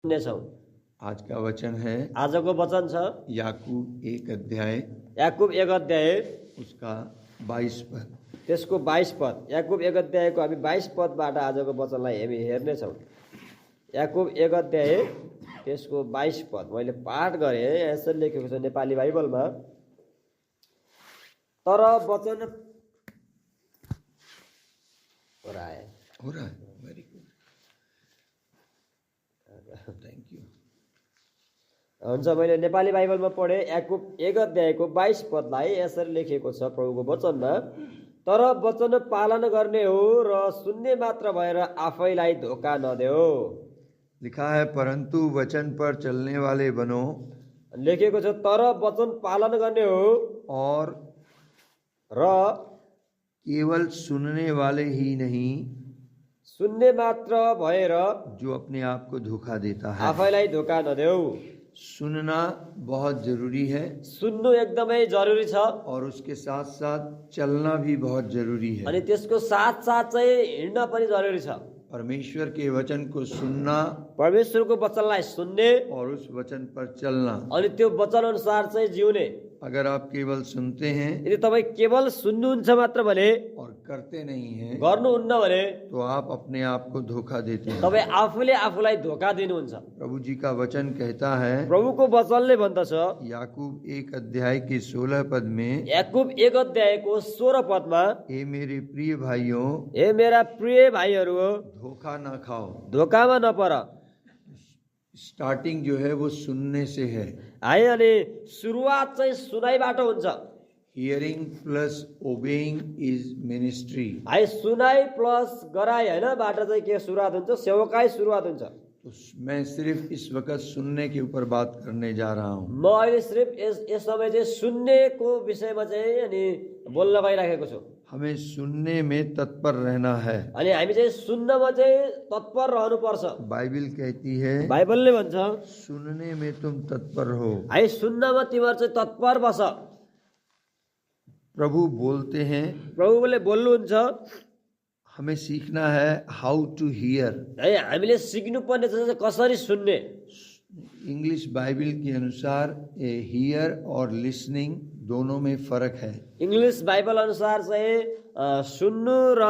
सुन्नेछौँ। आज का वचन है आजको वचन छ याकूब 1 अध्याय याकूब 1 अध्याय उसका 22 पद। त्यसको 22 पद। याकूब 1 अध्यायको हामी 22 पदबाट आजको वचनलाई हामी हेर्नेछौँ। याकूब 1 अध्याय त्यसको 22 पद मैले पाठ गरेँ। यसरी लेखेको छ नेपाली बाइबलमा, तर वचन हो रहा है वेरी गुड, थैंक यू। हुन्छ, मैले नेपाली बाइबलमा पढेँ। याकूब 1 अध्यायको 22 पदलाई यसरी लेखेको छ प्रभुको वचनमा, तर वचन पालन गर्ने हो र सुन्ने मात्र भएर आफैलाई धोका नदेऊ। लिखा है परंतु वचन पर चलने वाले बनो, लेखेको छ तर वचन पालन गर्ने हो और र केवल सुनने वाले ही नहीं सुन्ने मात्र भएर जो अपने आप को धोखा देता है। आफैलाई धोका नदेऊ। सुनना बहुत जरूरी है सुन्नु एकदमै जरुरी छ, और उसके साथ साथ चलना भी बहुत जरूरी है। अनि त्यसको साथ साथ चाहिँ हिँड्न पनि जरुरी छ। परमेश्वर के वचन को सुनना परमेश्वरको वचनलाई सुन्ने और उस वचन पर चलना। अनि त्यो वचन अनुसार चाहिँ जिउने। अगर आप केवल सुनते हैं यदि तपाईँ केवल सुन्नुहुन्छ मात्र भने और करते नहीं हैं गर्नुहुन्न भने तो आप अपने आप को धोखा देते हैं। तपाईँ आफूले आफूलाई धोका दिनुहुन्छ। प्रभु जी का वचन कहता है प्रभुको वचनले भन्दछ याकूब 1 अध्याय के 16 पद में, याकूब 1 अध्यायको 16 पदमा, हे मेरे प्रिय भाइयों, हे मेरा प्रिय भाइहरू, धोखा ना खाओ। धोकामा नपर। स्टार्टिंग जो है वो सुनने से है। है, अनि सुरुवात चाहिँ सुनाइबाट हुन्छ। Hearing plus obeying is ministry. है, सुनाइ प्लस गराइ होइन बाट चाहिँ के सुरुवात हुन्छ? सेवकाई सुरुवात हुन्छ। तो मैं सिर्फ इस वक्त सुनने के ऊपर बात करने जा रहा हूँ। म अहिले सिर्फ यस समय चाहिँ सुन्नेको विषयमा चाहिँ अनि बोल्न गइराखेको छु। हमें सुनने में तत्पर रहना है। अनि हामी चाहिँ सुन्नमा चाहिँ तत्पर रहनुपर्छ। बाइबल कहती है बाइबलले भन्छ सुनने में तुम तत्पर हो। है, सुन्नमा तिमीहरू चाहिँ तत्पर बस। प्रभु बोलते हैं, प्रभुले बोल्नुहुन्छ। हमें सीखना है हाउ टू हियर। है, हामीले सिक्नुपर्ने चाहिँ कसरी सुन्ने। इंग्लिश बाइबल के अनुसार हियर और लिसनिंग दोनों में फर्क है। इंग्लिश बाइबल अनुसार चाहिँ सुन्नु र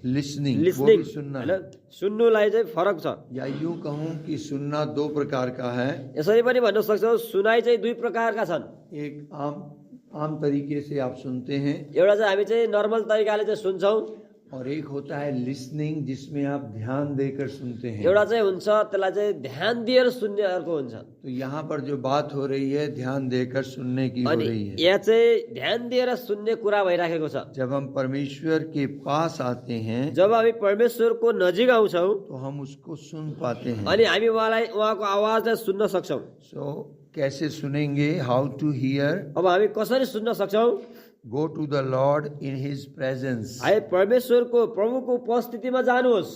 लिसनिंग लिसनिंग सुनना हैन, सुन्नुलाई चाहिँ फरक छ। या यूं कहूं कि सुनना 2 प्रकार का है। यसरी पनि भन्न सक्छौ सुनाइ चाहिँ 2 प्रकारका छन्। एक आम तरीके से आप सुनते हैं, एउटा चाहिँ हामी चाहिँ नर्मल तरिकाले चाहिँ सुन्छौं, और एक होता है लिसनिंग जिसमें आप ध्यान देकर सुनते हैं। एउटा चाहिँ हुन्छ त्यसलाई चाहिँ ध्यान दिएर सुन्ने, अर्को हुन्छ। तो यहाँ पर जो बात हो रही है ध्यान देकर सुनने की हो रही है। यहाँ चाहिँ ध्यान दिएर सुन्ने कुरा भइराखेको छ। जब हम परमेश्वर के पास आते हैं, जब हामी परमेश्वरको नजिक आउँछौं तो हम उसको सुन पाते हैं। अनि हामी उहाँको आवाजलाई सुन्न सक्छौं। सो कैसे सुनेंगे? How two here? अब हामी कसरी सुन्न सक्छौं? Go to the Lord in his presence. है, परमेश्वरको प्रभुको उपस्थितिमा जानुहोस्।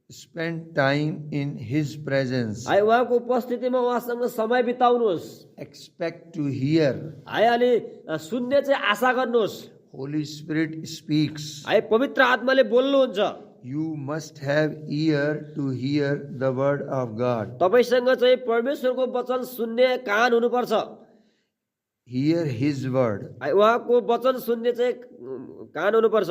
Spend time in his presence. है, उहाँको उपस्थितिमा उहाँसँग समय बिताउनुहोस्। Expect two here. है, अनि सुन्ने चाहिँ आशा गर्नुहोस्। Holi spirit speaks. है, पवित्र आत्माले बोल्नुहुन्छ। You must have ear to hear the word of God. तपाईसँग चाहिँ परमेश्वरको वचन सुन्ने कान हुनुपर्छ। Hear his word. है, उहाँको वचन सुन्ने चाहिँ कान हुनुपर्छ।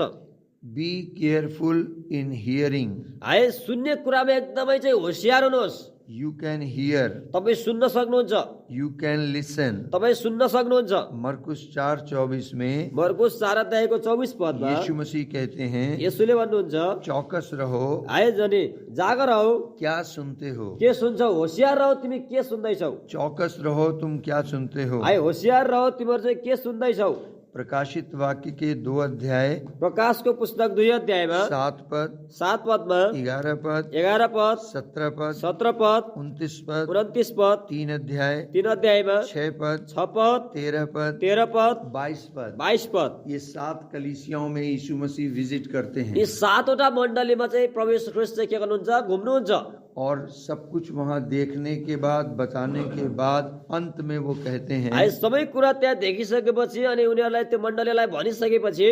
Be careful in hearing. है, सुन्ने कुरामा एकदमै चाहिँ होशियार हुनुहोस्। You can hear. तपाईँ सुन्न सक्नुहुन्छ। You can listen. तपाईँ सुन्न सक्नुहुन्छ। मरकुस 4:24 में मरकुस 4 अध्यायको 24 पदमा यीशु मसीह कहते हैं, येशूले भन्नुहुन्छ, चौकस रहो। है, जनी जागर रहो। क्या सुनते हो? के सुन्छौ? होशियार रहो, तिमी के सुन्दैछौ? चौकस रहो, तुम क्या सुनते हो? है, होशियार रहो, तिमीहरू चाहिँ के सुन्दैछौ? प्रकाशित वाक्य के 2 अध्याय, प्रकाशको पुस्तक 2 अध्यायमा 7 पद, 7 पदमा 11 पद, 11 पद, 17 पद, 17 पद, 29 पद, 29 पद, 3 अध्याय, 3 अध्यायमा 6 पद, 6 पद, 13 पद, 13 पद, 22 पद। 22 पद। ये 7 कलीसियाओं में यीशु मसीह विजिट करते हैं यी 7वटा मण्डलीमा चाहिँ प्रभु येशू ख्रीष्ट चाहिँ के गर्नुहुन्छ? घुम्नुहुन्छ। और सब कुछ वहां देखने के बाद, बताने के बाद अंत में वो कहते हैं, है, सबै कुरा त्यहाँ देखिसकेपछि अनि उनीहरूलाई त्यो मण्डलीलाई भनिसकेपछि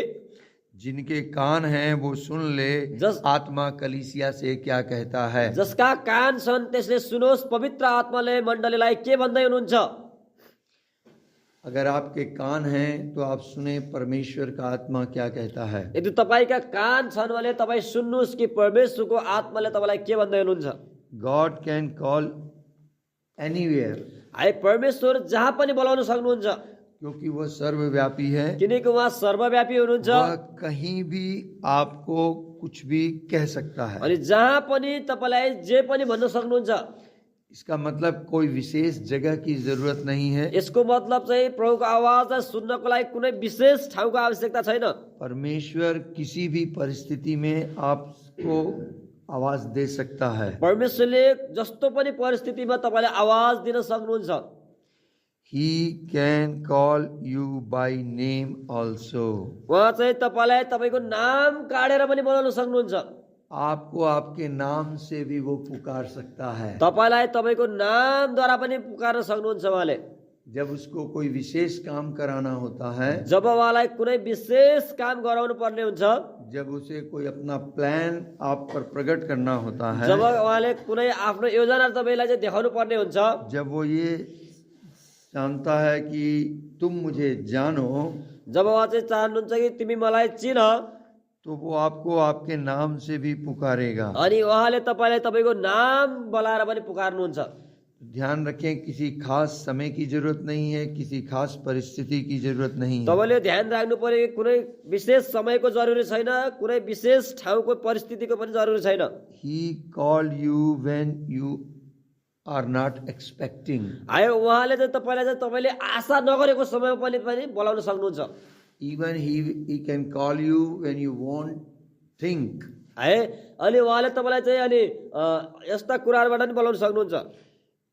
जिनके कान हैं वो सुन ले आत्मा कलीसिया से क्या कहता है। जसका कान छन् त्यसले सुनोस् पवित्र आत्माले मण्डलीलाई के भन्दै हुनुहुन्छ। अगर आपके कान हैं तो आप सुने परमेश्वर का आत्मा क्या कहता है। यदि तपाईका कान छन् भने तपाई सुन्नुस् कि परमेश्वरको आत्माले तपाईलाई के भन्दै हुनुहुन्छ। गॉड कैन कॉल एनीवेयर, है परमेश्वर जहाँ पनि बोलाउन सक्नुहुन्छ, क्योंकि वह सर्वव्यापी है। किनकि उहाँ सर्वव्यापी हुनुहुन्छ। वह कहीं भी आपको कुछ भी कह सकता है। अनि जहाँ पनि तपाईलाई जे पनि भन्न सक्नुहुन्छ। इसका मतलब कोई विशेष जगह की जरूरत नहीं है। यसको मतलब चाहिँ प्रभुको आवाज सुन्नको लागि कुनै विशेष ठाउँको आवश्यकता छैन। परमेश्वर किसी भी परिस्थिति में आपको आवाज दे सकता है। परमेश्वरले जस्तो पनि परिस्थितिमा तपाईलाई आवाज दिन सक्नुहुन्छ। He can call you by name also. उहाँ चाहिँ तपाईलाई तपाईको नाम काढेर पनि बोलाउन सक्नुहुन्छ। आपको आपके नाम से भी वो पुकार सकता है। तपाईलाई तपाईको नामद्वारा पनि पुकार्न सक्नुहुन्छ उहाँले। जब उसको कोई विशेष काम कराना होता है, जब उहाँलाई कुनै विशेष काम गराउनु पर्ने हुन्छ, जब उसे कोई अपना प्लान आप पर प्रकट करना होता है, जब उहाँले कुनै आफ्नो योजना तपाईलाई चाहिँ देखाउनु पर्ने हुन्छ, जब वो ये जानता है कि तुम मुझे जानो, जब उहाँ चाहिँ चाहनुहुन्छ कि तिमी मलाई चिन, तो वो आपको आपके नाम से भी पुकारेगा। अनि उहाँले तपाईलाई तपाईको नाम बोलाएर पनि पुकार्नुहुन्छ। ध्यान रखें, किसी खास समय की जरूरत नहीं है, किसी खास परिस्थिति की जरूरत नहीं है। तपाईले ध्यान राख्नु पर्यो कि कुनै विशेष समयको जरुरी छैन, कुनै विशेष ठाउँको परिस्थितिको पनि जरुरी छैन। He called you when you are not expecting. आयो उहाँले चाहिँ तपाईलाई चाहिँ तपाईले आशा नगरेको समयमा पनि बोलाउन सक्नुहुन्छ। Even he can call you when you won't think. है अनि उहाँले तपाईलाई चाहिँ अनि यस्ता कुराहरुबाट पनि बोलाउन सक्नुहुन्छ।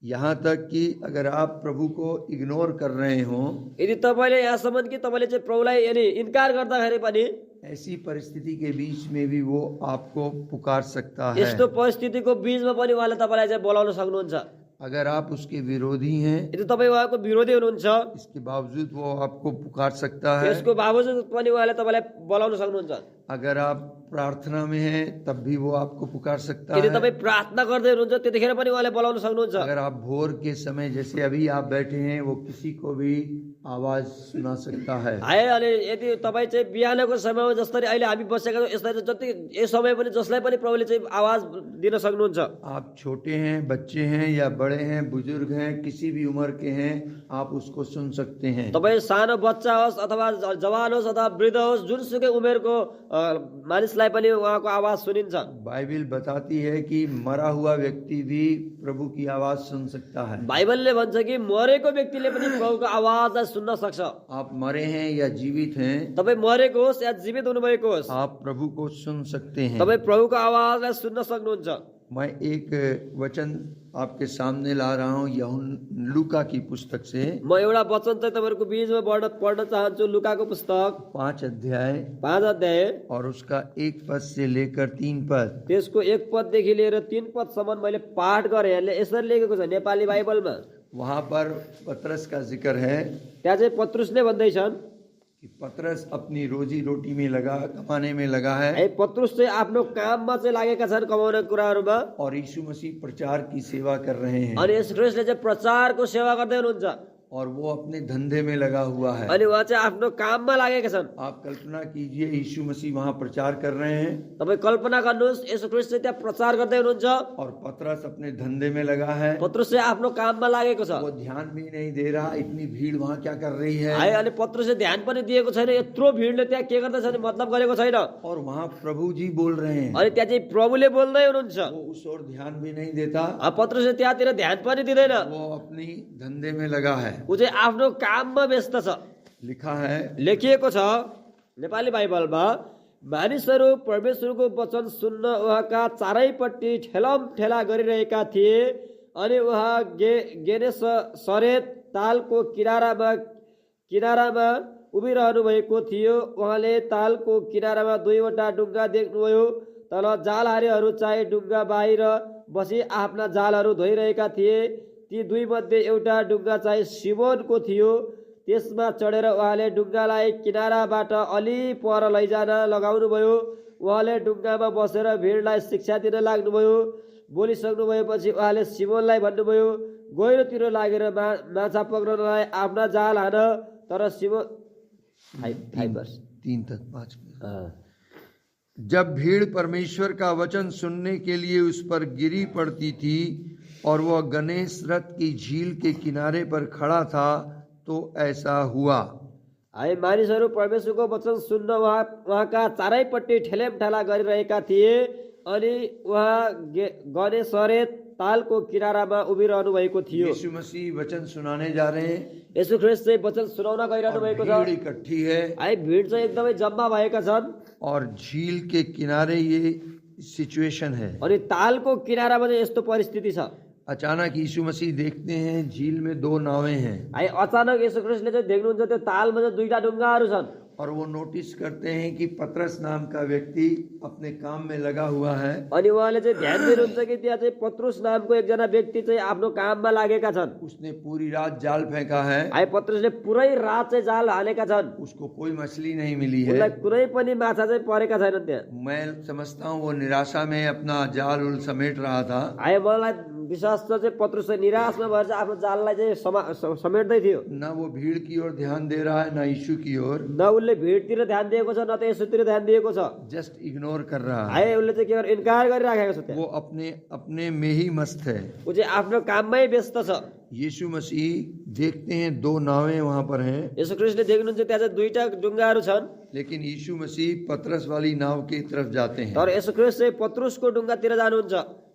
यहाँ तक कि अगर आप प्रभु को इग्नोर कर रहे हो, यदि तपाईले यहाँसम्म कि तपाईले चाहिँ प्रभुलाई यानी इन्कार गर्दाखेरि पनि ऐसी परिस्थिति के बीच में भी वो आपको पुकार सकता है। यस्तो परिस्थितिको बीचमा पनि उहाँले तपाईलाई चाहिँ बोलाउन सक्नुहुन्छ। अगर आप उसके विरोधी हैं, यदि तपाई उहाँको विरोधी हुनुहुन्छ, इसके बावजूद वो आपको पुकार सकता है। यसको बावजुद पनि उहाँले तपाईलाई बोलाउन सक्नुहुन्छ। अगर आप प्रार्थना में हैं तब भी वो आपको पुकार सकता यदि है। तपाई प्रार्थना गर्दै हुनुहुन्छ त्यतिखेर पनि उहाँले बोलाउन सक्नुहुन्छ। अगर आप भोर के समय जैसे अभी आप बैठे हैं, वो किसी को भी आवाज सुना सकता है। है अनि यदि तपाई चाहिँ बिहानको समयमा जसरी अहिले हामी बसेका छौं यसरी जति यस समय पनि जसलाई पनि प्रभुले चाहिँ आवाज दिन सक्नुहुन्छ। आप छोटे हैं, बच्चे हैं या बड़े हैं, बुजुर्ग हैं, किसी भी उम्र के हैं, आप उसको सुन सकते हैं। तपाई सानो बच्चा होस् अथवा जवान होस् अथवा वृद्ध होस्, जुनसुकै उमेरको मानिसलाई पनि उहाँको आवाज सुनिन्छ। बाइबल बताती है कि मरा हुआ व्यक्ति भी प्रभु की आवाज सुन सकता है। बाइबलले भन्छ कि मरेको व्यक्तिले पनि प्रभुको आवाजलाई सुन्न सक्छ। आप मरे हैं या जीवित हैं, तपाई मरेको होस् या जीवित हुनुभएको होस्, आप प्रभु को सुन सकते हैं। तपाई प्रभुको आवाजलाई सुन्न सक्नुहुन्छ। मैं एक वचन आपके सामने ला रहा हूँ यूहन्ना लूका की पुस्तक से। म एउटा वचन चाहिँ तपाईहरुको बीचमा पढ्न चाहन्छु। लुकाको पुस्तक 5 अध्याय 5 अध्याय और उसका 1 पद से लेकर 3 पद। त्यसको 1 पददेखि लिएर 3 पदसम्म मैले पाठ गरेँ। यसरी लेखेको छ नेपाली बाइबलमा। वहां पर पतरस का जिक्र है त्यहाँ चाहिँ पत्रुसले भन्दैछन् कि पतरस अपनी रोजी रोटी में लगा, कमाने में लगा है, है पत्रुस चाहिँ आफ्नो काममा चाहिँ लागेका छन्, कमाउने कुराहरुमा। और यीशु मसीह प्रचार की सेवा कर रहे हैं, अनि यस ख्रिस्टले चाहिँ प्रचारको सेवा गर्दै हुनुहुन्छ। और वो अपने धंधे में लगा हुआ है। अनि उहाँ चाहिँ आफ्नो काममा लागेका छन्। आप कल्पना कीजिए, यीशु मसीह वहां प्रचार कर रहे हैं तपाई कल्पना गर्नुहोस्, यसो ख्रिस्ट चाहिँ त्यहाँ प्रचार गर्दै हुनुहुन्छ और पतरस अपने धंधे में लगा है। पत्रुस चाहिँ आफ्नो काममा लागेको छ। वो ध्यान भी नहीं दे रहा इतनी भीड़ वहां क्या कर रही है, है अनि पत्रुसले ध्यान पनि दिएको छैन, यत्रो भिडले त्यहाँ के गर्दैछ नि मतलब गरेको छैन। और वहां प्रभु जी बोल रहे हैं, अनि त्यहाँ चाहिँ प्रभुले बोल्दै हुनुहुन्छ। वो उस ओर ध्यान भी नहीं देता, पत्रुसले त्यहाँतिर ध्यान पनि दिँदैन, वो अपनी धंधे में लगा है। ऊ चाहिँ आफ्नो काममा व्यस्त छ। लिखा है, लेखिएको छ नेपाली बाइबलमा, मानिसहरू परमेश्वरको वचन सुन्न उहाँका चारैपट्टि ठेलम ठेला गरिरहेका थिए। अनि उहाँ गेनेसरेत तालको किनारामा उभिरहनु भएको थियो। उहाँले तालको किनारामा 2वटा डुङ्गा देख्नुभयो। तल जालहारीहरू चाहिँ डुङ्गा बाहिर बसी आफ्ना जालहरू धोइरहेका थिए। ती 2 मध्ये एउटा डुङ्गा चाहिँ सिमोनको थियो। त्यसमा चढेर उहाँले डुङ्गालाई किनाराबाट अलि पर लैजान लगाउनुभयो। उहाँले डुङ्गामा बसेर भिडलाई शिक्षा दिन लाग्नुभयो। बोलिसक्नु भएपछि उहाँले सिमोनलाई भन्नुभयो, गहिरोतिर लागेर माछा पक्रनलाई आफ्ना जाल हान। तर सिमोन 5 वर्ष 3 तक 5 जब भीड़ परमेश्वर का वचन सुनने के लिए उस पर गिरी पड़ती थी और वह गनेश रथ की झील के किनारे पर खड़ा था, तो ऐसा हुआ। है मानिसहरू परमेश्वरको वचन सुन्न उहाँका चारैपट्टि ठेलेमठेला गरिरहेका थिए। अनि उहाँ गनेसरेत तालको किनारामा उभिरहनु भएको थियो। यीशु मसीह वचन सुनाने जा रहे हैं। यीशु ख्रीष्ट चाहिँ वचन सुनाउन गइरहनु भएको छ। भीड़ इकट्ठी है है भीड चाहिँ एकदमै जम्मा भएका छन्। और झील के किनारे ये सिचुएशन है। अनि तालको किनारामा चाहिँ यस्तो परिस्थिति छ। अचानक यीशु मसीह देखते हैं झील में 2 नावें हैं। है अचानक यीशु ख्रीष्टले चाहिँ देख्नुहुन्छ त्यो तालमा चाहिँ 2टा डुङ्गाहरू छन्। और वो नोटिस करते हैं कि पतरस नाम का व्यक्ति अपने काम में लगा हुआ है। अनि उहाँले चाहिँ ध्यान दिनुहुन्छ कि त्यहाँ चाहिँ पत्रुस नामको एकजना व्यक्ति चाहिँ आफ्नो काममा लागेका छन्। उसने पूरी रात जाल फेंका है। है पत्रुसले पुरै रात चाहिँ जाल हालेका छन्। उसको कोई मछली नहीं मिली है। उनलाई कुनै पनि माछा चाहिँ परेका छैनन् त्यहाँ। मैं समझता हूँ वो निराशा में अपना जाल उल समेट रहा था। है मलाई विश्वास छ चाहिँ पत्रुस चाहिँ निराशमा भएर चाहिँ आफ्नो जाललाई चाहिँ समेट्दै थियो। न वो भीड़ की ओर ध्यान दे रहा है, न यीशु की ओर। न उसले भिडतिर ध्यान दिएको छ, न त यसोतिर ध्यान दिएको छ। जस्ट इग्नोर कर रहा है। है उसले चाहिँ केवल इन्कार गरिराखेको छ। वो अपने में ही मस्त है। ऊ चाहिँ आफ्नो काममै व्यस्त छ। यीशु मसीह देखते हैं 2 नावें वहां पर हैं। यीशु ख्रीष्टले देख्नुहुन्छ त्यहाँ चाहिँ 2टा डुङ्गाहरू छन्। लेकिन यीशु मसीह पतरस वाली नाव की तरफ जाते हैं। तर यीशु ख्रीष्ट चाहिँ पत्रुसको डुङ्गातिर जानुहुन्छ।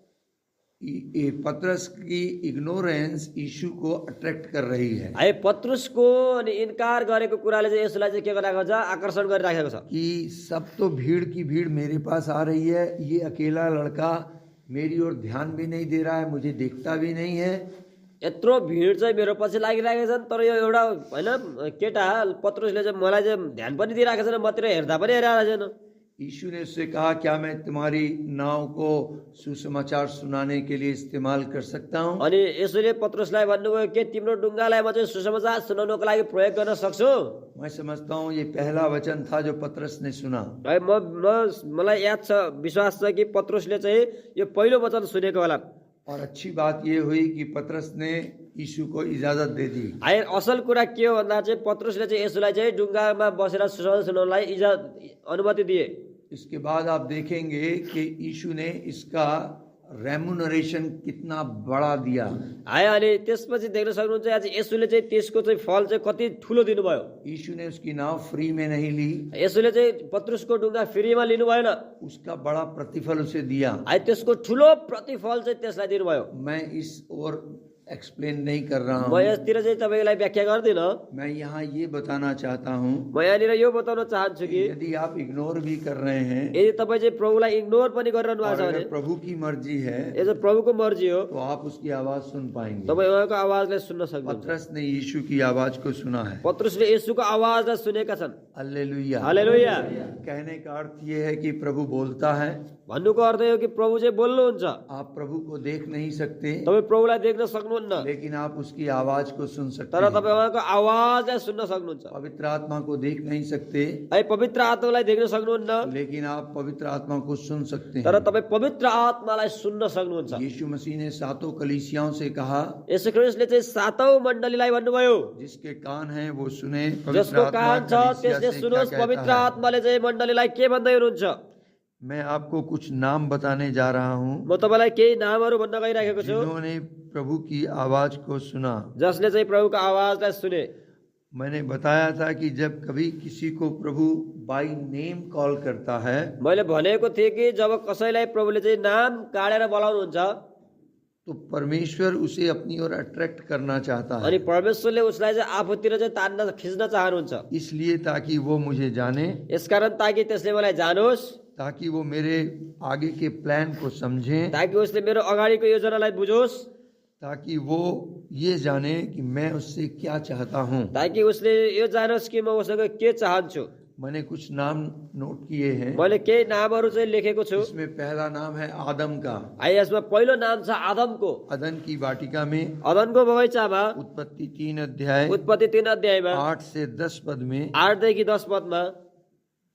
ये पतरस की इग्नोरेंस यीशु को अट्रैक्ट कर रही है। है पत्रुसको अनि इन्कार गरेको कुराले चाहिँ यसलाई चाहिँ के गरिरहेको छ, आकर्षण गरिराखेको छ। कि सब तो भीड़ की भीड़ मेरे पास आ रही है, ये अकेला लड़का मेरी ओर ध्यान भी नहीं दे रहा है, मुझे देखता भी नहीं है। यत्रो भिड चाहिँ मेरो पछि लागिरहेको छन्, तर यो एउटा हैन केटा पत्रुसले चाहिँ मलाई चाहिँ ध्यान पनि दिइरहेको छैन, मतिर हेर्दा पनि हेरिरहेको छैन। यीशु ने उससे कहा, क्या मैं तुम्हारी नाव को सुसमाचार सुनाने के लिए इस्तेमाल कर सकता हूँ? अनि यसोले पत्रुसलाई भन्नुभयो, के तिम्रो डुङ्गालाई म चाहिँ सुसमाचार सुनाउनको लागि प्रयोग गर्न सक्छु? मैं समझता हूँ ये पहला वचन था जो पतरस ने सुना। है मलाई याद छ, विश्वास छ कि पत्रुसले चाहिँ यो पहिलो वचन सुनेको होला। और अच्छी बात ये हुई कि पतरस ने यीशु को इजाजत दे दी। है असल कुरा के हो भन्दा चाहिँ पत्रुसले चाहिँ यसोलाई चाहिँ डुङ्गामा बसेर सुसमाचार सुनाउनलाई अनुमति दिए। इसके बाद आप देखेंगे कि यीशु ने इसका रेम्युनरेशन कितना बड़ा दिया। है अनि त्यसपछि देख्न सक्नुहुन्छ आज यसोले चाहिँ त्यसको चाहिँ फल चाहिँ कति ठुलो दिनुभयो। यीशु ने उसकी नाव फ्री में नहीं ली। यसोले चाहिँ पत्रुसको डुङ्गा फ्रीमा लिनु भएन। उसका बड़ा प्रतिफल उसे दिया। है त्यसको ठुलो प्रतिफल चाहिँ त्यसलाई दिनुभयो। मैं इस और एक्सप्लेन नहीं कर रहा म हूँ। यसतिर चाहिँ तपाईँलाई व्याख्या गर्दिन। मैं यहाँ ये बताना चाहता हूँ, म यहाँनिर यो बताउन चाहन्छु कि यदि आप इग्नोर भी कर रहे हैं, यदि तपाईँ चाहिँ प्रभुलाई इग्नोर पनि गरिरहनु भएको और छ भने, अगर प्रभु की मर्जी है, यो चाहिँ प्रभुको मर्जी हो, तो आप उसकी आवाज सुन पाएंगे। तपाईँ उहाँको आवाजलाई सुन्न सक्नुहुन्छ। पतरस ने यीशु की आवाज को सुना है। पत्रुसले येशूको आवाजलाई सुनेका छन्। हालेलुया। हालेलुया। कहने का अर्थ ये है कि प्रभु बोलता है। भन्नुको अर्थ यो कि प्रभु चाहिँ बोल्नुहुन्छ। आप प्रभु को देख नहीं सकते, तपाईँ प्रभुलाई देख्न सक्नुहुन्न, लेकिन आप उसकी आवाज को सुन सकते तर हैं। तपाईँ उहाँको आवाजलाई सुन्न सक्नुहुन्छ। पवित्र आत्मा को देख नहीं सकते, है पवित्र आत्मालाई देख्न सक्नुहुन्न, लेकिन आप पवित्र आत्मा को सुन सकते तर हैं। तपाईँ पवित्र आत्मालाई सुन्न सक्नुहुन्छ। यीशु मसीह ने 7 कलीसियाओं से कहा, यसु ख्रीष्टले चाहिँ 7औं मण्डलीलाई भन्नुभयो, जिसके कान हैं वो सुने। जसको कान छ त्यसले सुनोस्, पवित्र आत्माले चाहिँ मण्डलीलाई के भन्दै हुनुहुन्छ। मैं आपको कुछ नाम बताने जा रहा हूँ, म तपाईँलाई केही नामहरू भन्न गइरहेको छु, जिन्होंने प्रभु की आवाज को सुना। जसले चाहिँ प्रभुको आवाजलाई सुने। मैंने बताया था कि जब कभी किसी को प्रभु बाय नेम कॉल करता है, मैले भनेको थिएँ कि जब कसैलाई प्रभुले चाहिँ नाम काढेर बोलाउनुहुन्छ, तो परमेश्वर उसे अपनी ओर अट्रैक्ट करना चाहता है। अनि परमेश्वरले उसलाई चाहिँ आफूतिर चाहिँ तान्न खिच्न चाहनुहुन्छ। इसलिए ताकि वो मुझे जाने, यसकारण ताकि त्यसले मलाई जानोस्, ताकि वो मेरे आगे के प्लान को समझे, ताकि उसले मेरो अगाडिको योजनालाई बुझोस्, ताकि वो ये जाने कि मैं उससे क्या चाहता हूँ। ताकि उसले यो जानोस् कि म उसँग के चाहन्छु। मैंने कुछ नाम नोट किए हैं। मैले केही नामहरू चाहिँ लेखेको छु। इसमें पहला नाम है आदम का। है यसमा पहिलो नाम छ आदमको। अदन की वाटिका में अदनको बगैँचामा उत्पत्ति 3 अध्याय उत्पत्ति 3 अध्यायमा 8 से 10 पद में 8 देखि 10 पदमा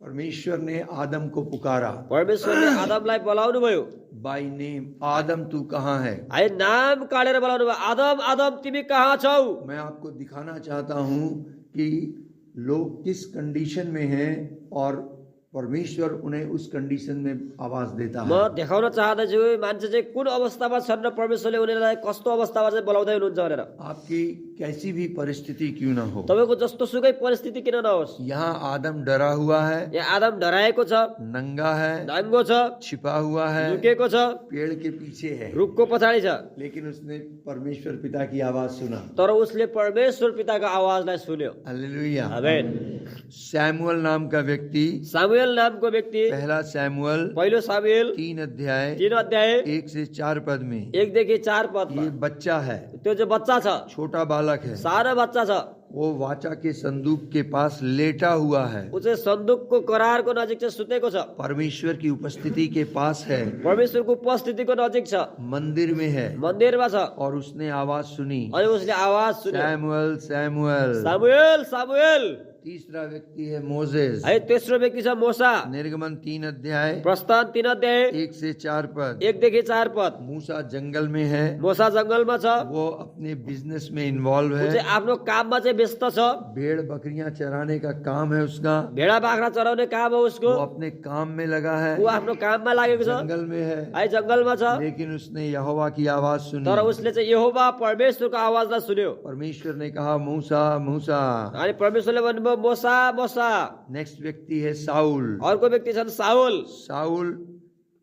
परमेश्वर ने आदम को पुकारा परमेश्वरले आदमलाई बोलाउनु भयो। बाय नेम, आदम तू कहाँ है? है नाम काढेर बोलाउनु भयो, आदम आदम तिमी कहाँ छौ? मैं आपको दिखाना चाहता हूँ कि लोग किस कंडीशन में हैं और परमेश्वर उन्हें उस कंडीशन में आवाज देता म है। देखाउन चाहदैछु मान्छे चाहिँ कुन अवस्थामा छन् र परमेश्वरले उनीहरूलाई कस्तो अवस्थामा चाहिँ बोलाउँदै हुनुहुन्छ भनेर। आपकी कैसी भी परिस्थिति क्यों ना हो, तपाईँको जस्तो सुकै परिस्थिति किन नहोस्, यहाँ आदम डरा हुआ है, यहाँ आदम डराएको छ, नंगा है, नाङ्गो छ, छिपा हुआ है, लुकेको छ, पेड़ के पीछे है, रुखको पछाडि छ, लेकिन उसने परमेश्वर पिता की आवाज सुना। तर उसले परमेश्वर पिताको आवाजलाई सुन्यो। हालेलुया। आमेन। सैमुअल नाम का व्यक्ति, सामुएल नामको व्यक्ति, पहला सैमुअल पहिलो सामुएल 3 अध्याय 3 अध्याय 1 से 4 पद में 1 देखि 4 पदमा ये बच्चा है, त्यो चाहिँ बच्चा छ, छोटा बालक है, सानो बच्चा छ, वो वाचा के संदूक के पास लेटा हुआ है, ऊ चाहिँ सन्दुकको करारको नजिक चाहिँ सुतेको छ, परमेश्वर की उपस्थिति के पास है, परमेश्वरको उपस्थितिको नजिक छ, मंदिर में है, मन्दिरमा छ। और उसने आवाज सुनी, अनि उसले आवाज सुन्यो, सैमुअल सैमुअल। सामुएल सामुएल। तीसरा व्यक्ति है मोजेस, है तेस्रो व्यक्ति छ मोसा, निर्गमन 3 अध्याय प्रस्थान 3 अध्याय 1 से 4 पद। 1 देखि 4 पद। मूसा जंगल में है, मोसा जंगलमा छ, वो अपने बिजनेस में इन्वॉल्व ऊ है, चाहिँ आफ्नो काममा चाहिँ व्यस्त छ, भेड़ बकरियां चराने का काम है उसका, भेडा बाख्रा चराउने काम हो उसको, वो अपने काम में लगा है, ऊ आफ्नो काममा लागेको छ, जंगल में है, जंगलमा छ। लेकिन उसने यहोवा की आवाज सुनी। तर उसले चाहिँ यहोवा परमेश्वरको आवाजलाई सुन्यो। परमेश्वर ने कहा मूसा मूसा। अनि परमेश्वरले भन्नुभयो मोसा मोसा। नेक्स्ट व्यक्ति है साउल। अर्को व्यक्ति छन् साउल। साउल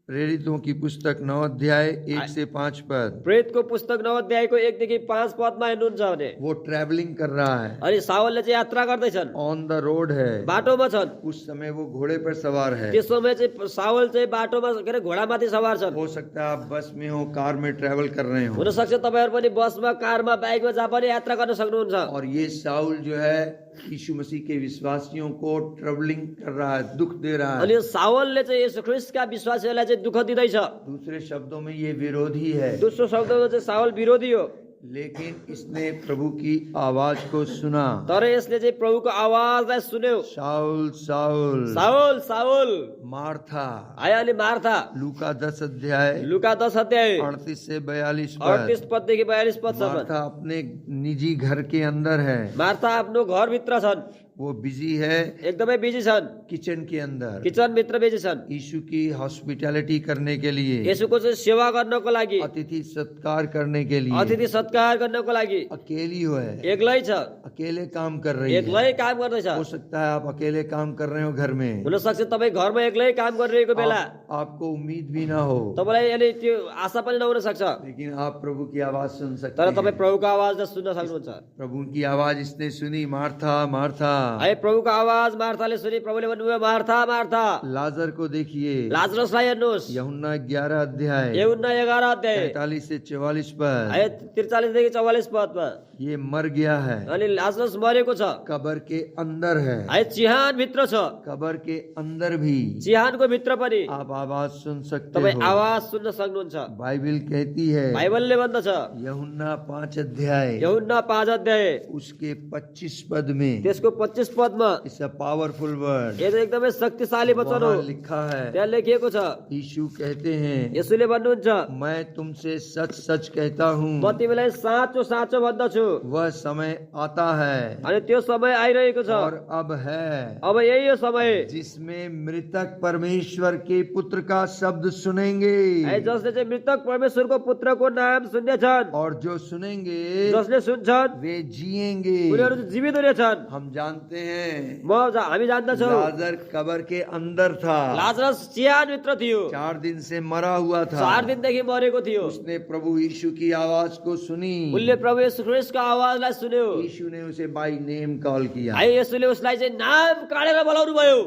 प्रेरितों की पुस्तक 9 अध्याय 1 से 5 पद। प्रेरितको पुस्तक 9 अध्यायको 1 देखि 5 पदमा हेर्नुहुन्छ भने वो ट्रैवलिंग कर रहा है, अनि साउलले चाहिँ यात्रा गर्दैछन्, ऑन द रोड है, बाटोमा छन्। उस समय वो घोड़े पर सवार है। त्यस समय चाहिँ साउल चाहिँ बाटोमा के अरे घोडामाथि सवार छन्। हो सकता है आप बस में हो, कार में ट्रैवल कर रहे हो, हुन सक्छ तपाईहरु पनि बसमा, कारमा, बाइकमा जहाँ पनि यात्रा गर्न सक्नुहुन्छ। और ये साउल जो है यीशु मसीह के विश्वासियों को ट्रैवलिंग कर रहा है, दुख दे रहा है। अनि साउलले चाहिँ येशू ख्रीष्टका विश्वासीहरूलाई चाहिँ दुःख दिँदैछ। दूसरे शब्दों में ये विरोधी है, दोस्रो शब्दमा चाहिँ साउल विरोधी हो, लेकिन इसने प्रभु की आवाज को सुना। तर यसले चाहिँ प्रभुको आवाजलाई सुन्यो। साउल साउल साउल साउल। मार्था। आयो अनि मार्था। लूका 10 अध्याय लुका 10 अध्याय 38 से 42 38 पद। पददेखि 42 पदसम्म। मार्था अपने निजी घर के अंदर है, मार्था आफ्नो घरभित्र छन्, वो बिजी है, एकदमै बिजी छन्, किचन के अंदर किचनभित्र बिजी छन्, यीशु की हॉस्पिटैलिटी करने के लिए, येशूको चाहिँ सेवा गर्नको लागि, अतिथि सत्कार करने के लिए। अतिथि सत्कार गर्नको लागि। अकेली हो है, एक्लै छ, अकेले काम कर रही है। एक्लै काम गर्दैछ। हो सकता है आप अकेले काम कर रहे हो घर में, हुन सक्छ तपाईँ घरमा एक्लै काम गरिरहेको बेला आपको उम्मीद भी ना हो, तपाईँलाई यानी त्यो आशा पनि नहुन सक्छ, लेकिन आप प्रभु की आवाज सुन सकते तर हैं। तपाईँ प्रभुको आवाजलाई सुन्न सक्नुहुन्छ। प्रभु की आवाज इसने सुनी, मार्था मार्था। है प्रभुको आवाज मार्थाले सुनि प्रभुले भन्नुभयो मार्था मार्था। लाजर को देखिए, लाजरसलाई हेर्नुहोस्, यूहन्ना 11 अध्याय यूहन्ना 11 अध्याय 43 से 44 पद। है 43 देखि 44 पदमा। ये मर गया है, अनि लाजरस मरेको छ, कब्र के अंदर है, है चिहान भित्र छ, कब्र के अंदर भी चिहानको भित्र पनि आप आवाज सुन सकते तपाईँ हो। आवाज सुन्न सक्नुहुन्छ। बाइबल कहती है, बाइबलले भन्दछ, यूहन्ना 5 अध्याय यूहन्ना 5 अध्याय उसके 25 पद में, त्यसको 25 पदमा, इट्स अ पावरफुल वर्ड, यो चाहिँ एकदमै शक्तिशाली वचन हो। वहाँ लिखा है, त्यहाँ लेखिएको छ, यीशु कहते हैं, येशूले भन्नुहुन्छ, मैं तुमसे सच सच कहता हूँ, म तिमीलाई साँचो साँचो भन्दछु, वह समय आता है अनि त्यो समय आइरहेको छ, और अब है, अब यही हो समय, जिसमें मृतक परमेश्वर के पुत्र का शब्द सुनेंगे, है जसले चाहिँ मृतक परमेश्वरको पुत्रको नाम सुन्नेछन्, और जो सुनेंगे जसले सुन्छन् वे जिएंगे। उनीहरू चाहिँ जीवित हुनेछन्। हम जानते हैं हामी जान्दछौँ, लाजर कब्र के अंदर था, लाजरस चिहानभित्र थियो, 4 दिन से मरा हुआ था, 4 दिनदेखि मरेको थियो। उसने प्रभु यीशु की आवाज को सुनी, उसले प्रभु येशू ख्रीष्टको आवाजलाई सुन्यो। यीशु ने उसे बाय नेम कॉल किया। है येशूले उसलाई चाहिँ नाम काढेर बोलाउनु भयो,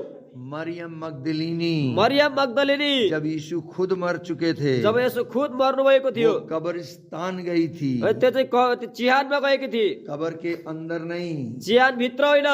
मरियम मगदलिनी। मरियम मगदलिनी। जब यीशु खुद मर चुके थे, जब येशू खुद मर्नु भएको थियो, वो कब्रिस्तान गई थी, त्यो चाहिँ चिहानमा गएकी थिए, कब्र के अंदर नहीं। चिहान भित्र होइन,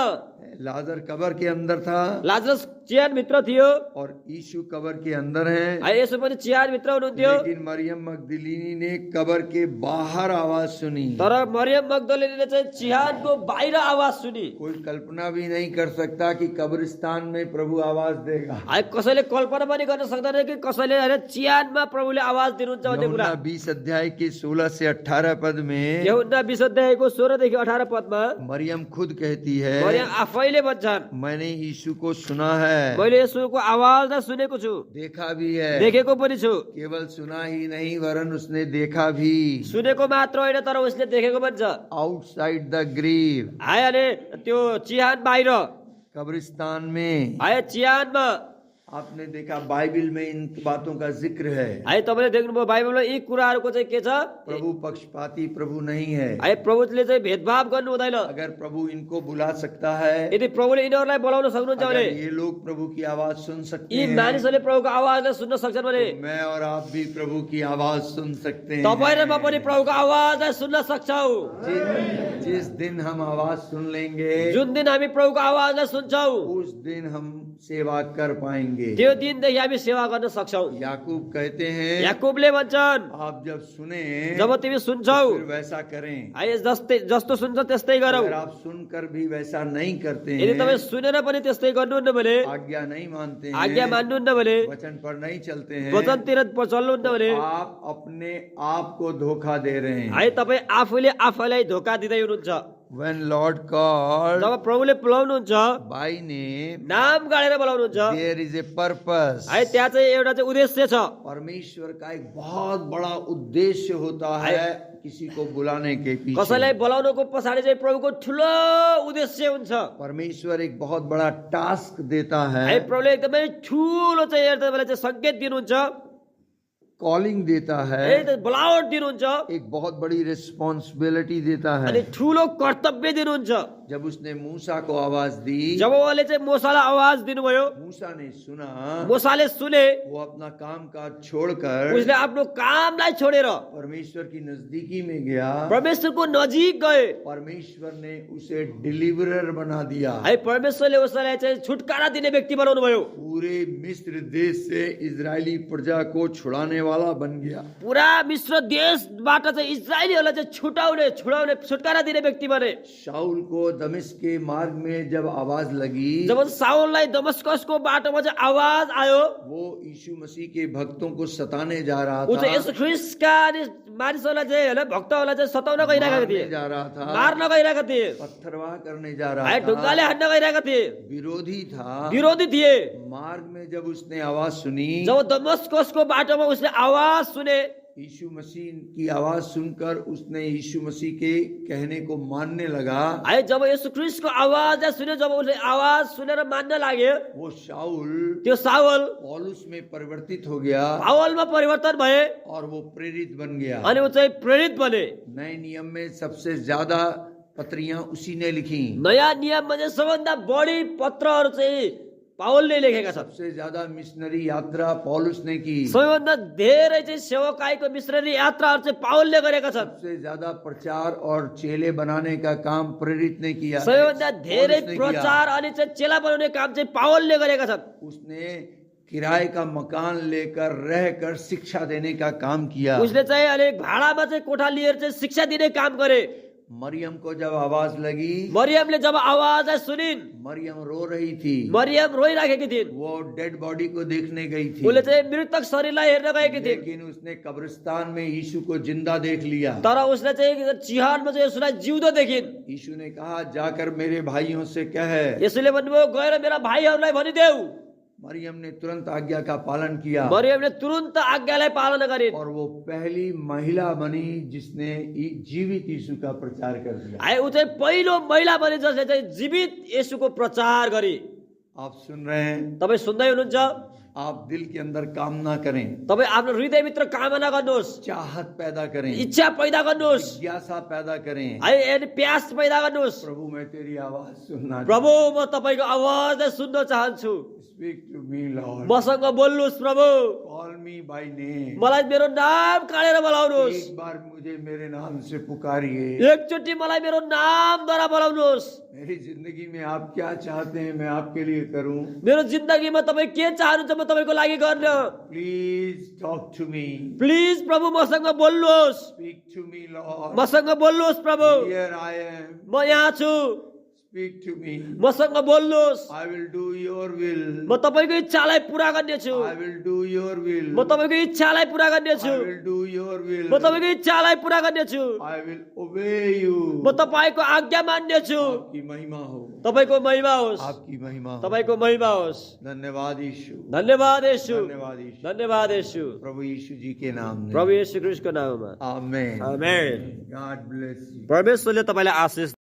लाजर कब्र के अंदर था लाजरस चिहान भित्र थियो, और यीशु कब्र के अंदर है, है यसो पनि चिहान भित्र हुनुहुन्थ्यो। लेकिन मरियम मगदलिनी ने कब्र के बाहर आवाज सुनी। तर मरियम मग्दलिनीले चाहिँ चिहानको बाहिर आवाज सुनी। कोई कल्पना भी नहीं कर सकता कि कब्रिस्तान में प्रभु आवाज देगा। है कसैले कल्पना पनि गर्न सक्दैन कि कसैले हैन चिहानमा प्रभुले आवाज दिनुहुन्छ भन्ने कुरा। यूहन्ना 20 अध्याय के 16 से 18 पद में यूहन्ना 20 अध्यायको 16 देखि 18 पदमा मरियम खुद कहती है, मरियम आफैले भन्छन्, मैंने यीशु को सुना है, मैले यसोको आवाज नै सुनेको छु, देखा भी है, देखेको पनि छु। केवल सुना ही नहीं वरन उसने देखा भी, सुनेको मात्र होइन तर उसले देखेको पनि छ। आउटसाइड द ग्रेव, आयो अनि त्यो चिहान बाहिर, कब्रिस्तान में। आयो चिहानमा। आपने देखा बाइबल में इन बातों का जिक्र है। है तपाईँले देख्नुभयो बाइबलमा यी कुराहरूको चाहिँ के छ? प्रभु पक्षपाती प्रभु नहीं है। है प्रभुले चाहिँ भेदभाव गर्नु हुँदैन। अगर प्रभु इनको बुला सकता है, यदि प्रभुले यिनीहरूलाई बोलाउन सक्नुहुन्छ अगर भने, ये लोग प्रभु की आवाज सुन सकते यी हैं, मानिसहरूले प्रभुको आवाजलाई सुन्न सक्छन् भने तो मैं और आप भी प्रभु की आवाज सुन सकते हैं। तपाईँ र म पनि प्रभुको आवाजलाई सुन्न सक्छौ। जिस दिन हम आवाज सुन लेंगे, जुन दिन हामी प्रभुको आवाजलाई सुन्छौ, उस दिन हम सेवा कर पाएंगे। त्यो दिनदेखि हामी सेवा गर्न सक्छौ। याकूब कहते हैं, याकुबले भन्छन्, आप जब सुने जब तिमी सुन्छौ, फिर वैसा करें। है जस्तो सुन्छ त्यस्तै गरौ। अगर आप सुनकर भी वैसा नहीं करते यदि हैं, तपाईँ सुनेर पनि त्यस्तै गर्नुहुन्न भने, आज्ञा नहीं मानते हैं, आज्ञा मान्नुहुन्न भने, वचन पर नहीं चलते हैं, वचनतिर चल्नुहुन्न भने, आप अपने आप को धोखा दे रहे हैं। है तपाईँ आफूले आफैलाई धोका दिँदै हुनुहुन्छ। When Lord called job प्रभुले बोलाउनुहुन्छ, by name, नाम गाडेर बोलाउनुहुन्छ, there is a purpose. है त्यहाँ चाहिँ एउटा चाहिँ उद्देश्य छ। परमेश्वर का एक बहुत बड़ा उद्देश्य होता है किसी को बुलाने के पीछे। कसैलाई बोलाउनको पछाडि चाहिँ प्रभुको ठुलो उद्देश्य हुन्छ। परमेश्वर एक बहुत बड़ा टास्क देता है है, प्रभुले एकदमै ठुलो चाहिँ तपाईँलाई चाहिँ संकेत दिनुहुन्छ, कॉलिंग देता है, है बोलावट दिनुहुन्छ, एक बहुत बड़ी रिस्पॉन्सिबिलिटी देता है। अनि ठुलो कर्तव्य दिनुहुन्छ। जब उसने मूसा को आवाज दी, जब उहाँले चाहिँ मोसालाई आवाज दिनुभयो, मूसा ने सुना, मोसाले सुने, वो अपना काम काज छोड़कर उसले आफ्नो कामलाई छोडेर परमेश्वर की नजदीकी में गया। परमेश्वरको नजिक गए। परमेश्वर ने उसे डिलीवरर बना दिया। है परमेश्वरले उसलाई चाहिँ छुटकारा दिने व्यक्ति बनाउनु भयो। पूरे मिस्र देश से इजरायली प्रजा को छुड़ाने वाला बन गया। पुरा मिस्र देशबाट चाहिँ इजरायलीहरूलाई चाहिँ छुटाउने छुटकारा दिने व्यक्ति बने। शाऊल को दमिश्क के मार्ग में जब आवाज लगी, जब साउललाई दमस्कसको बाटोमा चाहिँ आवाज आयो, वो यीशु मसीह के भक्तों को सताने जा रहा ऊ चाहिँ था, यीशु ख्रीष्टका मानिसहरूलाई चाहिँ हैन भक्तहरूलाई चाहिँ सताउन गइरहेका थिए, मारने जा रहा था, मार्न गइरहेका थिए, पत्थरवाह करने जा है रहा था, ढुङ्गाले हान्न गइरहेका थिए, विरोधी था। विरोधी थिए। मार्ग में जब उसने आवाज सुनी, जब दमस्कसको बाटोमा उसले आवाज सुने, यीशु मसीह की आवाज सुनकर उसने यीशु मसीह के कहने को मानने लगा। है जब यीशु ख्रीष्टको आवाजलाई सुने, जब उसले आवाज सुनेर मान्न लाग्यो, वो शाऊल त्यो साउल पौलुस में परिवर्तित हो गया पावलमा परिवर्तन भए और वो प्रेरित बन गया। अनि ऊ चाहिँ प्रेरित बने। नए नियम में सबसे ज्यादा पत्रियां उसी ने लिखी। नयाँ नियममा चाहिँ सबभन्दा बढी पत्रहरू चाहिँ पावलले लेखेका छन्। सबसे ज्यादा मिशनरी यात्रा पौलुस ने की। सबैभन्दा धेरै चाहिँ सेवकाईको मिशनरी यात्राहरू चाहिँ पावलले गरेका छन्। सबसे ज्यादा प्रचार और चेले बनाने का काम प्रेरित ने किया। सबैभन्दा धेरै पौलुस ने किया। प्रचार अनि चाहिँ चेला बनाउने काम चाहिँ पावलले गरेका छन्। उसने किराए का मकान लेकर रहकर शिक्षा देने का काम किया। उसले चाहिँ अलिक भाडामा चाहिँ कोठा लिएर चाहिँ शिक्षा दिने काम गरे। मरियम को जब आवाज लगी, मरियमले जब आवाज सुनिन्, मरियम रो रही थी। मरियम रोइराखेकी थिइन्। वो डेड बॉडी को देखने गई थी, उसले चाहिँ मृतक शरीरलाई हेर्न गएकी थिइन्। लेकिन उसने कब्रिस्तान में यीशु को जिंदा देख लिया। तर उसले चाहिँ चिहानमा चाहिँ यसुलाई जिउँदो देखिन्। यीशु ने कहा, जाकर मेरे भाइयों से कह। यसुले भन्नुभयो, गएर मेरा भाइहरूलाई भनिदेऊ। मरियम ने तुरंत आज्ञा का पालन किया मरियमले तुरन्त आज्ञालाई पालन गरिन् और वो पहली महिला बनी जिसने जीवित यीशु का प्रचार कर दिया। है ऊ चाहिँ पहिलो महिला बने जसले चाहिँ जीवित येशूको प्रचार गरी। आप सुन रहे हैं? तपाई सुन्दै हुनुहुन्छ? आप दिल के अंदर कामना करें, तपाई आफ्नो हृदयभित्र कामना गर्नुहोस्, चाहत पैदा करें, इच्छा पैदा गर्नुहोस्, जिज्ञासा पैदा करें। है अनि प्यास पैदा गर्नुहोस्। प्रभु मैं तेरी आवाज सुनना प्रभु म तपाईको आवाज सुन्न चाहन्छु। स्पीक टू मी लॉर्ड, मसँग बोल्नुहोस् प्रभु। Call me by name. मलाई मेरो नाम काढेर बोलाउनुहोस्। एक बार मुझे मुझे मेरे नाम से पुकारिए। एकचोटि मलाई मेरो नामद्वारा बोलाउनुहोस्। मेरी जिंदगी में आप क्या चाहते हैं मैं आपके लिए करूं? मेरो जिन्दगीमा तपाईँ के चाहनुहुन्छ म तपाईँको लागि गर्न। Please talk to me. Please प्रभु मसँग बोल्नुहोस्। Speak to me lord. मसँग बोल्नुहोस् प्रभु। Here I am. म यहाँ छु। Speak to me. मसँग बोल्नुहोस्। I will do your will. म तपाईँको इच्छालाई पूरा गर्नेछु। I will do your will. म तपाईँको इच्छालाई पूरा गर्नेछु। I will do your will. म तपाईँको इच्छालाई पूरा गर्नेछु। I will obey you. म तपाईँको आज्ञा मान्नेछु। आपकी महिमा हो। तपाईँको महिमा होस्। आपकी महिमा हो। तपाईँको महिमा होस्। धन्यवाद यीशु। धन्यवाद येशू। धन्यवाद यीशु। धन्यवाद येशू। प्रभु यीशु जी के नाम में। प्रभु येशू ख्रीष्टको नाममा आमेन। आमेन। God bless you. परमेश्वरले तपाईँलाई आशीष